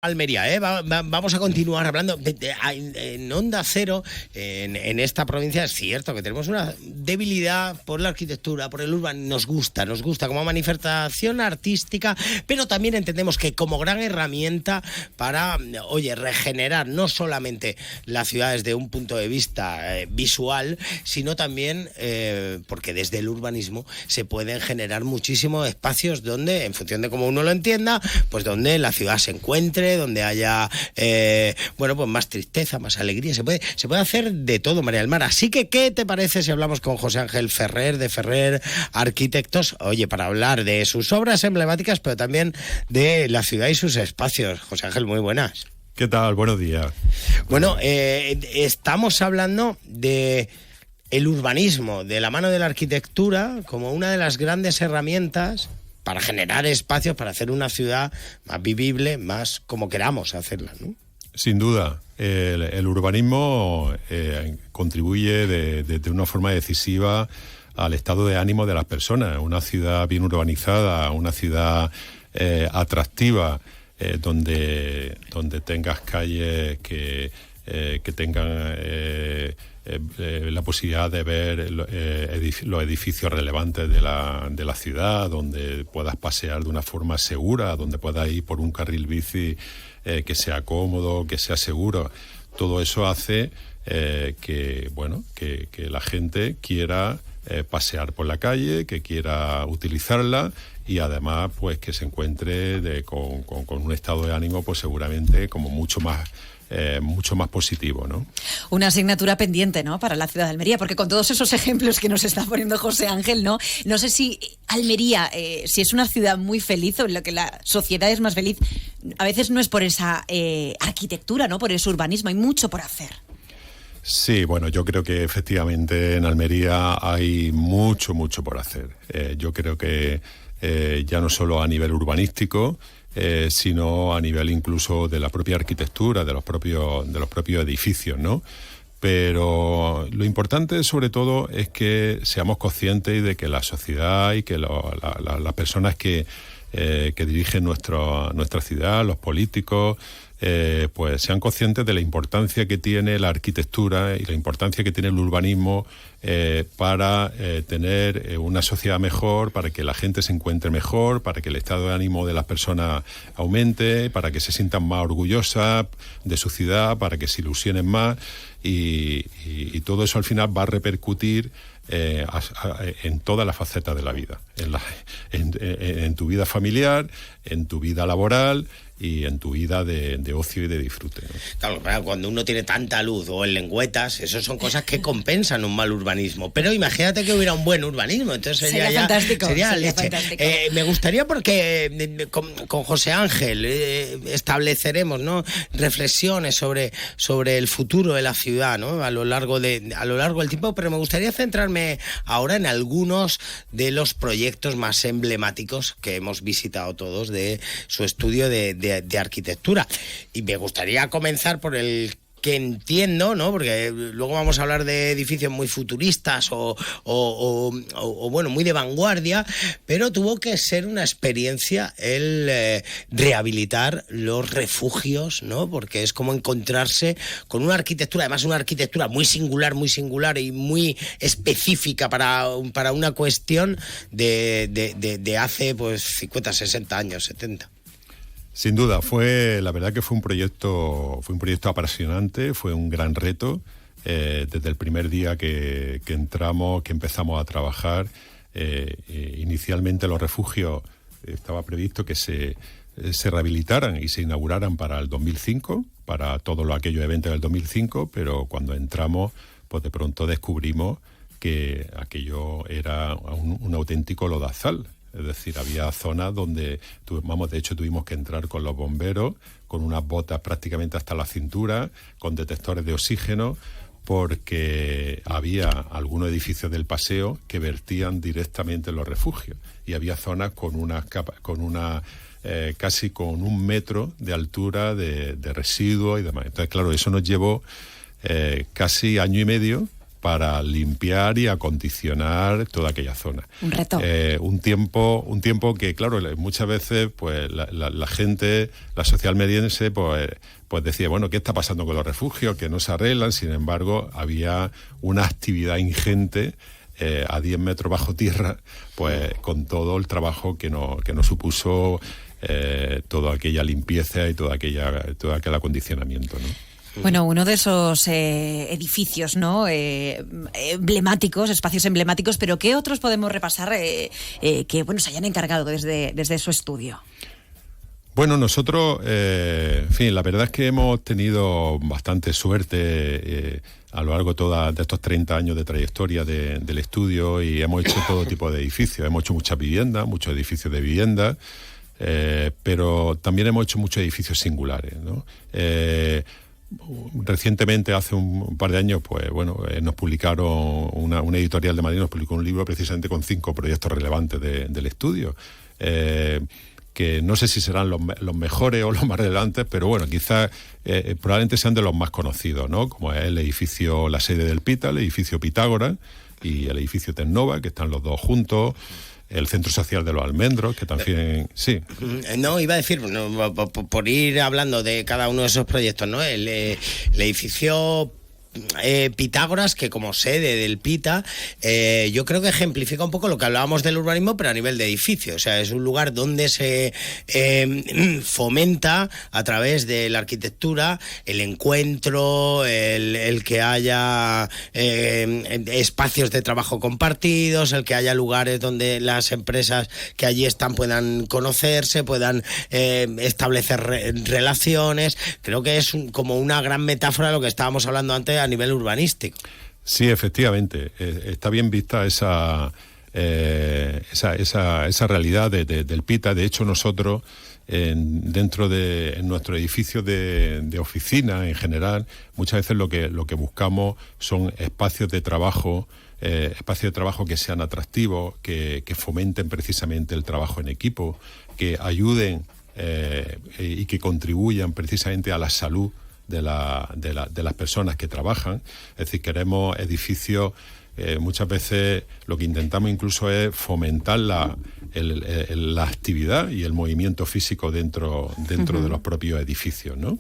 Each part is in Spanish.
Almería, vamos a continuar hablando en Onda Cero, en esta provincia. Es cierto que tenemos una debilidad por la arquitectura, por el urbanismo. Nos gusta como manifestación artística, pero también entendemos que como gran herramienta para, regenerar no solamente las ciudades desde un punto de vista visual, sino también porque desde el urbanismo se pueden generar muchísimos espacios donde, en función de cómo uno lo entienda, pues donde la ciudad se encuentre, donde haya pues más tristeza, más alegría. Se puede hacer de todo, María del Mar. Así que, ¿qué te parece si hablamos con José Ángel Ferrer, de Ferrer Arquitectos? Para hablar de sus obras emblemáticas, pero también de la ciudad y sus espacios. José Ángel, muy buenas. ¿Qué tal? Buenos días. Bueno, estamos hablando de el urbanismo, de la mano de la arquitectura, como una de las grandes herramientas para generar espacios, para hacer una ciudad más vivible, más como queramos hacerla, ¿no? Sin duda, el urbanismo contribuye de una forma decisiva al estado de ánimo de las personas. Una ciudad bien urbanizada, una ciudad atractiva, donde tengas calles que tengan la posibilidad de ver los edificios relevantes de la ciudad, donde puedas pasear de una forma segura, donde puedas ir por un carril bici que sea cómodo, que sea seguro. Todo eso hace que la gente quiera pasear por la calle, que quiera utilizarla y además pues que se encuentre con un estado de ánimo pues seguramente como mucho más positivo, ¿no? Una asignatura pendiente, ¿no?, para la ciudad de Almería, porque con todos esos ejemplos que nos está poniendo José Ángel, no sé si Almería, si es una ciudad muy feliz o en la que la sociedad es más feliz, a veces no es por esa arquitectura, ¿no?, por ese urbanismo, hay mucho por hacer. Sí, bueno, yo creo que efectivamente en Almería hay mucho por hacer. Yo creo que ya no solo a nivel urbanístico, sino a nivel incluso de la propia arquitectura, de los propios edificios, ¿no? Pero lo importante sobre todo es que seamos conscientes de que la sociedad y que las personas que dirigen nuestra ciudad, los políticos, pues sean conscientes de la importancia que tiene la arquitectura y la importancia que tiene el urbanismo para tener una sociedad mejor, para que la gente se encuentre mejor, para que el estado de ánimo de las personas aumente, para que se sientan más orgullosas de su ciudad, para que se ilusionen más y todo eso al final va a repercutir en todas las facetas de la vida, en tu vida familiar, en tu vida laboral y en tu vida de ocio y de disfrute, ¿no? Claro, cuando uno tiene tanta luz o en lengüetas, eso son cosas que compensan un mal urbanismo. Pero imagínate que hubiera un buen urbanismo, entonces sería fantástico. Sería leche. Fantástico. Me gustaría porque con José Ángel estableceremos, ¿no?, reflexiones sobre el futuro de la ciudad, ¿no?, a lo largo del tiempo, pero me gustaría centrarme ahora en algunos de los proyectos más emblemáticos que hemos visitado todos de su estudio de arquitectura. Y me gustaría comenzar por el que entiendo, ¿no?, porque luego vamos a hablar de edificios muy futuristas o muy de vanguardia, pero tuvo que ser una experiencia el rehabilitar los refugios, ¿no?, porque es como encontrarse con una arquitectura, además una arquitectura muy singular y muy específica para una cuestión de hace pues 50, 60 años, 70. Sin duda, la verdad que fue un proyecto apasionante, fue un gran reto. Desde el primer día que empezamos a trabajar, inicialmente los refugios estaba previsto que se rehabilitaran y se inauguraran para el 2005, para todos aquellos eventos del 2005, pero cuando entramos, pues de pronto descubrimos que aquello era un auténtico lodazal. Es decir, había zonas donde de hecho tuvimos que entrar con los bomberos, con unas botas prácticamente hasta la cintura, con detectores de oxígeno, porque había algunos edificios del paseo que vertían directamente en los refugios. Y había zonas casi con 1 metro de altura de residuos y demás. Entonces, claro, eso nos llevó casi año y medio para limpiar y acondicionar toda aquella zona. Un reto. Un tiempo que, claro, muchas veces pues la gente, la sociedad almeriense, pues decía, bueno, ¿qué está pasando con los refugios? Que no se arreglan. Sin embargo, había una actividad ingente a 10 metros bajo tierra, pues con todo el trabajo que nos supuso toda aquella limpieza y todo aquel acondicionamiento, ¿no? Bueno, uno de esos edificios, ¿no? Emblemáticos, espacios emblemáticos, pero ¿qué otros podemos repasar que se hayan encargado desde su estudio? Bueno, nosotros, en fin, la verdad es que hemos tenido bastante suerte a lo largo de estos 30 años de trayectoria del estudio, y hemos hecho todo tipo de edificios. Hemos hecho muchas viviendas, muchos edificios de vivienda, pero también hemos hecho muchos edificios singulares, ¿no? Recientemente, hace un par de años, nos publicaron, una editorial de Madrid nos publicó un libro precisamente con 5 proyectos relevantes del estudio, que no sé si serán los mejores o los más relevantes, pero bueno, quizás probablemente sean de los más conocidos, ¿no? Como es el edificio, la sede del PITA, el edificio Pitágoras y el edificio Tecnova, que están los dos juntos. El Centro Social de los Almendros, que también... Sí. No, iba a decir, por ir hablando de cada uno de esos proyectos, ¿no? El edificio Pitágoras, que como sede del PITA, yo creo que ejemplifica un poco lo que hablábamos del urbanismo, pero a nivel de edificio. O sea, es un lugar donde se fomenta a través de la arquitectura el encuentro, el que haya espacios de trabajo compartidos, el que haya lugares donde las empresas que allí están puedan conocerse, puedan establecer relaciones. Creo que es como una gran metáfora de lo que estábamos hablando antes a nivel urbanístico. Sí, efectivamente, está bien vista esa realidad del PITA. De hecho, nosotros dentro de nuestro edificio de oficina en general, muchas veces lo que buscamos son espacios de trabajo que sean atractivos, que fomenten precisamente el trabajo en equipo, que ayuden y que contribuyan precisamente a la salud de las personas que trabajan. Es decir, queremos edificios, muchas veces lo que intentamos incluso es fomentar la actividad y el movimiento físico dentro de los propios edificios, ¿no?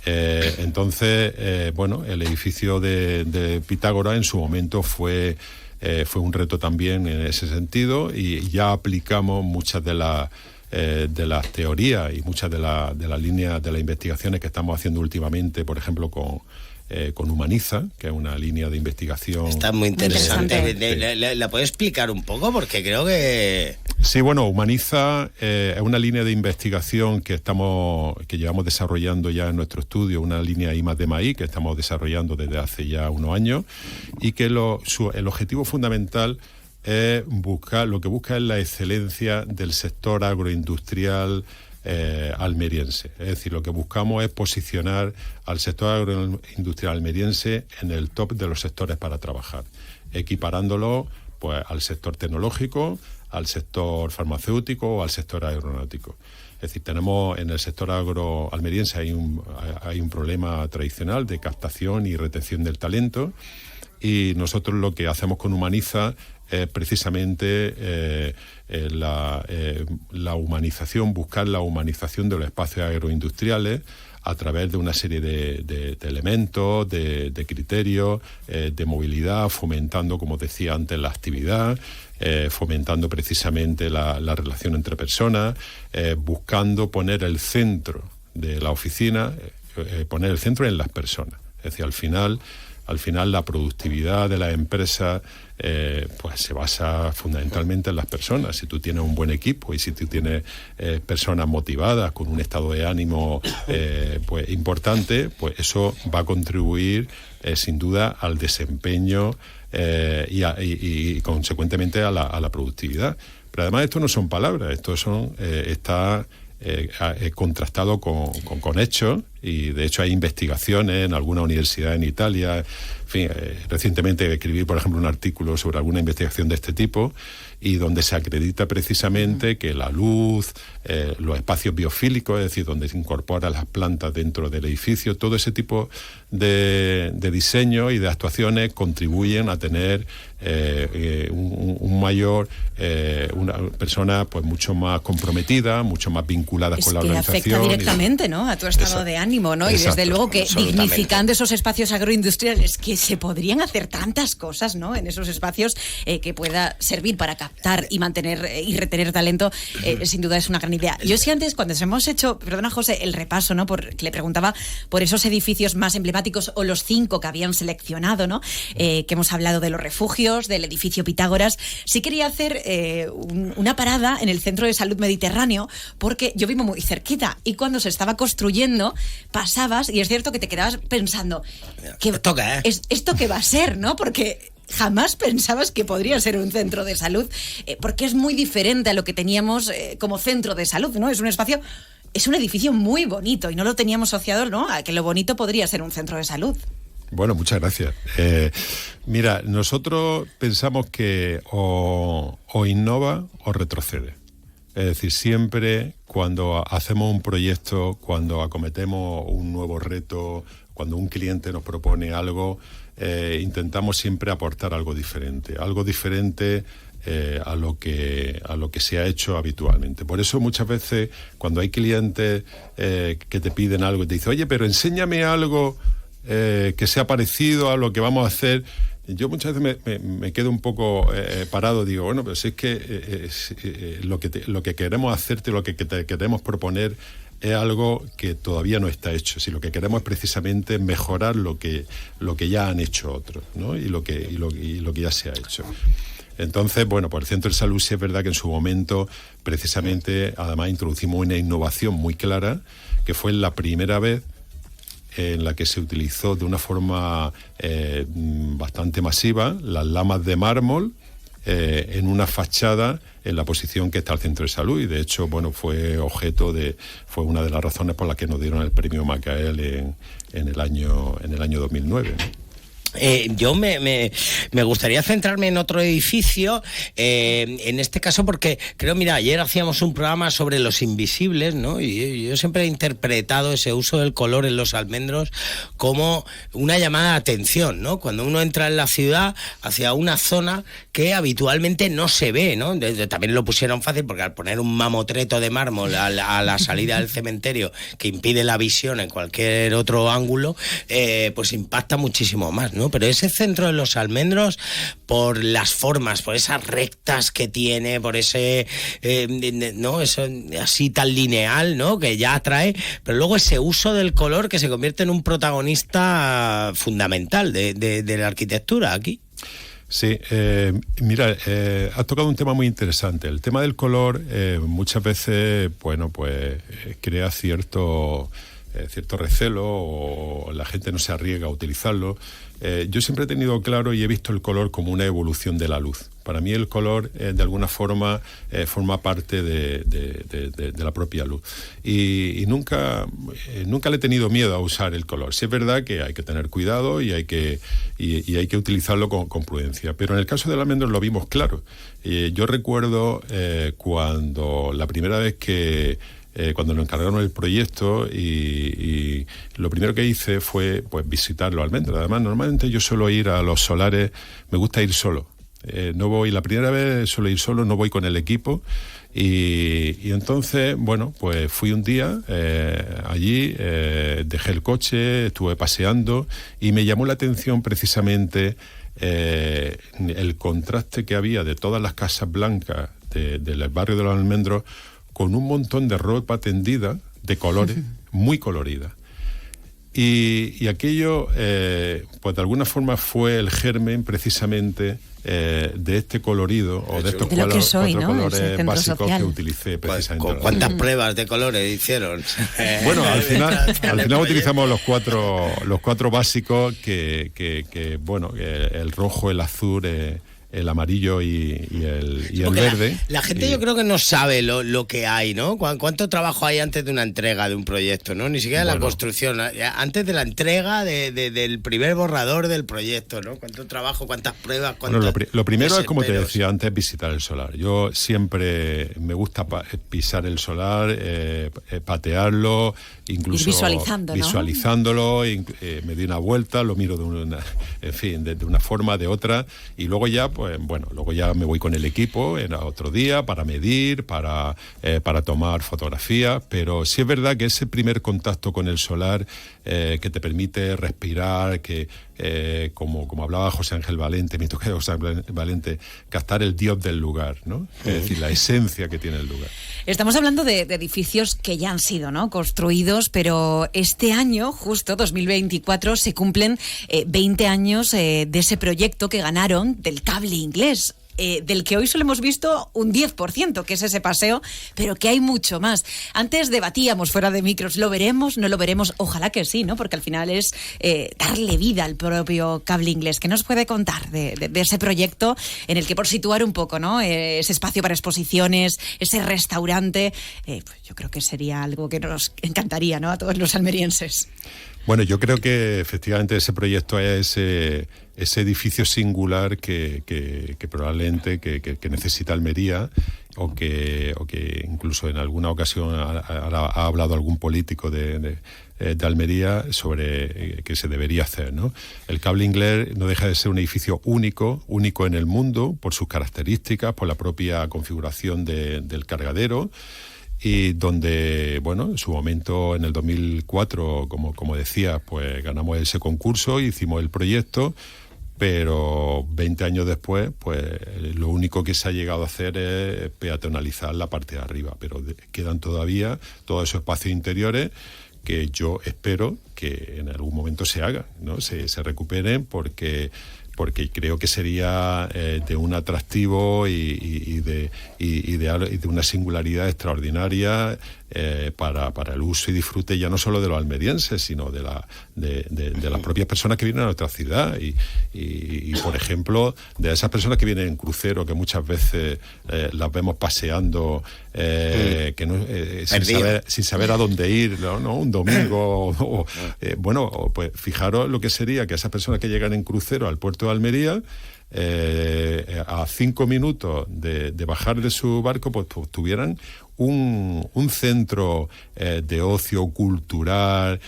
Entonces, el edificio de Pitágoras en su momento fue un reto también en ese sentido, y ya aplicamos muchas de las teorías y muchas de las líneas de las investigaciones que estamos haciendo últimamente, por ejemplo, con Humaniza, que es una línea de investigación. Está muy interesante. ¿La puedes explicar un poco? Porque creo que... Sí, bueno, Humaniza es una línea de investigación que llevamos desarrollando ya en nuestro estudio, una línea I+D+I que estamos desarrollando desde hace ya unos años, y que el objetivo fundamental lo que busca es la excelencia del sector agroindustrial almeriense. Es decir, lo que buscamos es posicionar al sector agroindustrial almeriense en el top de los sectores para trabajar, equiparándolo pues al sector tecnológico, al sector farmacéutico o al sector aeronáutico. Es decir, tenemos en el sector agroalmeriense hay un problema tradicional de captación y retención del talento, y nosotros lo que hacemos con Humaniza es precisamente la humanización, buscar la humanización de los espacios agroindustriales a través de una serie de elementos, de criterios, de movilidad, fomentando, como decía antes, la actividad, fomentando precisamente la relación entre personas, buscando poner el centro de la oficina, poner el centro en las personas. Es decir, al final la productividad de la empresa pues se basa fundamentalmente en las personas. Si tú tienes un buen equipo y si tú tienes personas motivadas con un estado de ánimo pues importante, pues eso va a contribuir sin duda al desempeño y consecuentemente a la productividad. Pero además esto no son palabras, esto está contrastado con hechos, Y de hecho hay investigaciones en alguna universidad en Italia. En fin, recientemente escribí, por ejemplo, un artículo sobre alguna investigación de este tipo, y donde se acredita precisamente que la luz, los espacios biofílicos, es decir, donde se incorporan las plantas dentro del edificio, todo ese tipo de diseño y de actuaciones contribuyen a tener un mayor, una persona pues mucho más comprometida, mucho más vinculada con la organización. Es que afecta directamente, ¿no?, a tu estado de ánimo, ¿no? Exacto, y desde luego que dignificando esos espacios agroindustriales, que se podrían hacer tantas cosas, ¿no?, en esos espacios, que pueda servir para captar y mantener y retener talento, sin duda es una gran idea. Yo sí, antes, cuando hemos hecho, perdona José, el repaso, ¿no?, que le preguntaba por esos edificios más emblemáticos, o los 5 que habían seleccionado, ¿no?, que hemos hablado de los refugios, del edificio Pitágoras. Sí quería hacer una parada en el Centro de Salud Mediterráneo, porque yo vivo muy cerquita, y cuando se estaba construyendo pasabas, y es cierto que te quedabas pensando, ¿esto qué va a ser?, ¿no? Porque jamás pensabas que podría ser un centro de salud, porque es muy diferente a lo que teníamos como centro de salud, ¿no? Es un espacio, es un edificio muy bonito, y no lo teníamos asociado, ¿no?, a que lo bonito podría ser un centro de salud. Bueno, muchas gracias. Mira, nosotros pensamos que o innova o retrocede. Es decir, siempre cuando hacemos un proyecto, cuando acometemos un nuevo reto, cuando un cliente nos propone algo, intentamos siempre aportar algo diferente a lo que se ha hecho habitualmente. Por eso muchas veces cuando hay clientes que te piden algo y te dicen, oye, pero enséñame algo que sea parecido a lo que vamos a hacer, yo muchas veces me quedo un poco parado, digo, bueno, pero si es que lo que queremos hacerte, lo que te queremos proponer es algo que todavía no está hecho. Si lo que queremos es precisamente mejorar lo que ya han hecho otros, ¿no?, y lo que ya se ha hecho. Entonces, bueno, pues el Centro de Salud sí es verdad que en su momento, precisamente, además introducimos una innovación muy clara, que fue la primera vez en la que se utilizó de una forma bastante masiva las lamas de mármol en una fachada en la posición que está el Centro de Salud, y de hecho, bueno, fue una de las razones por las que nos dieron el premio Macael en el año 2009, ¿no? Yo me gustaría centrarme en otro edificio, en este caso porque creo, mira, ayer hacíamos un programa sobre los invisibles, ¿no? Y yo siempre he interpretado ese uso del color en los almendros como una llamada de atención, ¿no? Cuando uno entra en la ciudad hacia una zona que habitualmente no se ve, ¿no? También lo pusieron fácil porque al poner un mamotreto de mármol a la salida del cementerio que impide la visión en cualquier otro ángulo, pues impacta muchísimo más, ¿no? Pero ese centro de los almendros, por las formas, por esas rectas que tiene, por ese no, eso así tan lineal, ¿no?, que ya atrae, pero luego ese uso del color que se convierte en un protagonista fundamental de la arquitectura aquí. Sí, mira, has tocado un tema muy interesante. El tema del color muchas veces, bueno, pues crea cierto recelo, o la gente no se arriesga a utilizarlo. Yo siempre he tenido claro y he visto el color como una evolución de la luz. Para mí el color, de alguna forma, forma parte de la propia luz. Y nunca le he tenido miedo a usar el color. Sí es verdad que hay que tener cuidado y hay que utilizarlo con prudencia. Pero en el caso del almendro lo vimos claro. Yo recuerdo cuando la primera vez cuando nos encargaron el proyecto, y lo primero que hice fue pues visitar los almendros. Además, normalmente yo suelo ir a los solares, me gusta ir solo. No voy, la primera vez suelo ir solo, no voy con el equipo, y entonces, bueno, pues fui un día allí, dejé el coche, estuve paseando, y me llamó la atención precisamente el contraste que había de todas las casas blancas del barrio de los almendros, con un montón de ropa tendida de colores, muy colorida. Y aquello, pues de alguna forma fue el germen precisamente de este colorido, o de estos cuatro colores básicos que utilicé precisamente. ¿Cuántas pruebas de colores hicieron? Bueno, al final utilizamos los cuatro básicos que bueno, el rojo, el azul, el amarillo y el Porque verde. La gente yo creo que no sabe lo que hay, ¿no? ¿Cuánto trabajo hay antes de una entrega de un proyecto, ¿no? Ni siquiera la construcción, antes de la entrega del primer borrador del proyecto, ¿no? ¿Cuánto trabajo, cuántas pruebas, cuántas... Bueno, lo primero es, como te decía antes, visitar el solar. Yo siempre me gusta pisar el solar, patearlo, incluso ir visualizando, ¿no? Visualizándolo, me doy una vuelta, lo miro de una forma, de otra, y luego ya, pues bueno, luego ya me voy con el equipo en otro día para medir, para tomar fotografías, pero sí es verdad que ese primer contacto con el solar que te permite respirar, que como hablaba José Ángel Valente, mi tocayo José Ángel Valente, captar el dios del lugar, ¿no? Es decir, la esencia que tiene el lugar. Estamos hablando de edificios que ya han sido, ¿no?, construidos, pero este año, justo 2024, se cumplen 20 años de ese proyecto que ganaron del cable inglés. Del que hoy solo hemos visto un 10%, que es ese paseo, pero que hay mucho más. Antes debatíamos fuera de micros, ¿lo veremos? ¿No lo veremos? Ojalá que sí, ¿no? Porque al final es darle vida al propio cable inglés. ¿Qué nos puede contar de ese proyecto en el que, por situar un poco, ¿no?, ese espacio para exposiciones, ese restaurante, pues yo creo que sería algo que nos encantaría, ¿no?, a todos los almerienses. Bueno, yo creo que efectivamente ese proyecto es ese edificio singular que probablemente que necesita Almería, o que incluso en alguna ocasión ha hablado algún político de Almería sobre que se debería hacer, ¿no? El cable inglés no deja de ser un edificio único en el mundo por sus características, por la propia configuración del cargadero, y donde, bueno, en su momento, en el 2004, como decía, pues ganamos ese concurso, hicimos el proyecto, pero 20 años después, pues lo único que se ha llegado a hacer es peatonalizar la parte de arriba, pero quedan todavía todos esos espacios interiores que yo espero que en algún momento se hagan, ¿no? Se recuperen, porque creo que sería de un atractivo y de una singularidad extraordinaria para el uso y disfrute ya no solo de los almerienses, sino de las propias personas que vienen a nuestra ciudad y por ejemplo, de esas personas que vienen en crucero, que muchas veces las vemos paseando que no, sin saber a dónde ir, ¿no? Un domingo bueno, pues fijaros lo que sería que esas personas que llegan en crucero al puerto de Almería, a 5 minutos de bajar de su barco, pues tuvieran un centro de ocio cultural,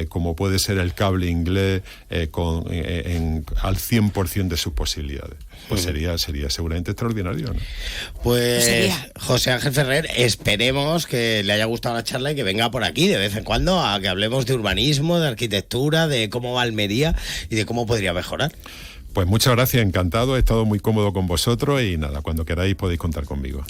como puede ser el cable inglés, al 100% de sus posibilidades. Pues sería seguramente extraordinario, ¿no? Pues José Ángel Ferrer, esperemos que le haya gustado la charla y que venga por aquí de vez en cuando a que hablemos de urbanismo, de arquitectura, de cómo va Almería y de cómo podría mejorar. Pues muchas gracias, encantado, he estado muy cómodo con vosotros y nada, cuando queráis podéis contar conmigo.